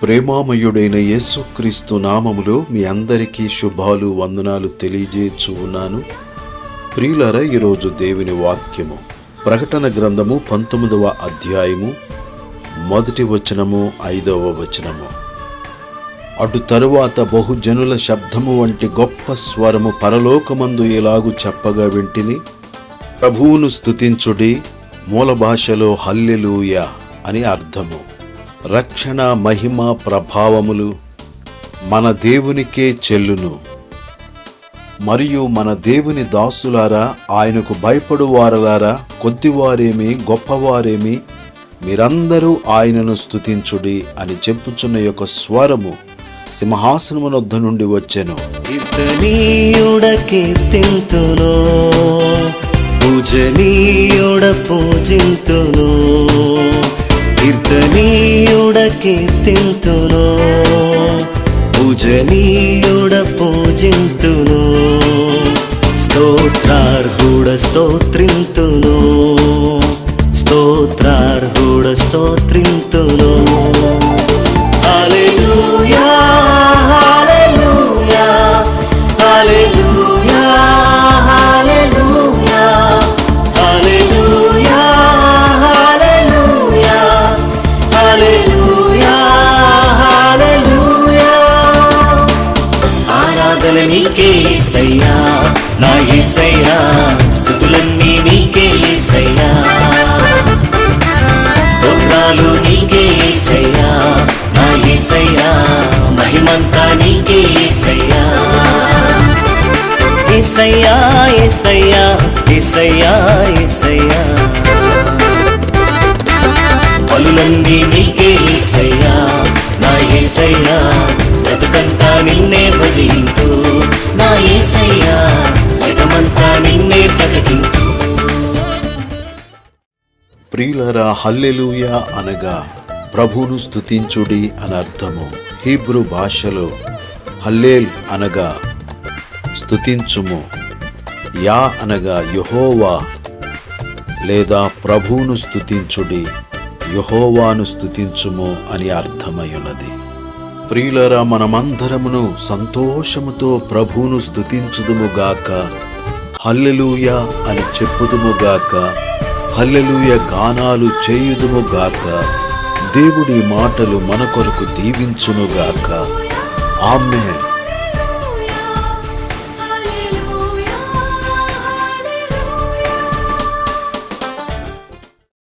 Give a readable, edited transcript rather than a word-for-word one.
ప్రేమామయుడైన యేసుక్రీస్తు నామములో మీ అందరికీ శుభాలు వందనాలు తెలియజేయచ్చు ఉన్నాను. ప్రియులారా, ఈరోజు దేవుని వాక్యము ప్రకటన గ్రంథము 19వ అధ్యాయము 1వ వచనము 5వ వచనము. అటు తరువాత బహుజనుల శబ్దము వంటి గొప్ప స్వరము పరలోకమందు ఇలాగు చెప్పగా వింటిని, ప్రభువును స్తుతించుడి, మూల భాషలో హల్లెలూయా అని అర్థము. రక్షణ, మహిమ, ప్రభావములు మన దేవునికే చెల్లును. మరియు మన దేవుని దాసులారా, ఆయనకు భయపడు వారలారా, కొద్దివారేమి గొప్పవారేమి, మీరందరూ ఆయనను స్తుతించుడి అని చెప్పుచున్న యొక్క స్వరము సింహాసనమునొద్ద నుండి వచ్చెను. పూజింతును, కీర్తనీయుడ కీర్తింతును, పూజనీయుడ పూజింతును, స్తోత్రార్హుడ స్తోత్రింతును, స్తోత్రార్హుడ స్తోత్రింతును. హల్లెలూయా హల్లెలూయా హల్లెలూయా హల్లెలూయా హల్లెలూయా హల్లెలూయా హల్లెలూయా హల్లెలూయా. ఆరాధన నీకే యేసయ్యా, నా యేసయ్యా, స్తుతులన్నీ నీకే యేసయ్యా, స్తోత్రాలు నీకే యేసయ్యా, నా యేసయ్యా, మహిమంతా నీకే యేసయ్యా. యేసయ్యా యేసయ్యా యేసయ్యా యేసయ్యా, పలులన్నీ నీకే యేసయ్యా, నా యేసయ్యా, బ్రతుకంతా నిన్నే భజింతు, నా యేసయ్యా, జగమంతా నిన్నే ప్రకటింతు. ప్రియులారా, హల్లెలూయా అనగా ప్రభువును స్తుతించుడి అని అర్థము. హీబ్రూ భాషలో హల్లేల్ అనగా స్తుతించుము, యా అనగా యెహోవా లేదా ప్రభువును స్తుతించుడి, యెహోవాను స్తుతించుము అని అర్థమయ్యున్నది. ప్రియులారా, మనమందరమును సంతోషముతో ప్రభువును స్తుతించుదుముగాక, హల్లెలూయా అని చెప్పుదుముగాక, హల్లెలూయా గానాలు చేయుదుముగాక. దేవుడి మాటలు మన కొరకు దీవించునుగాక. ఆమేన్.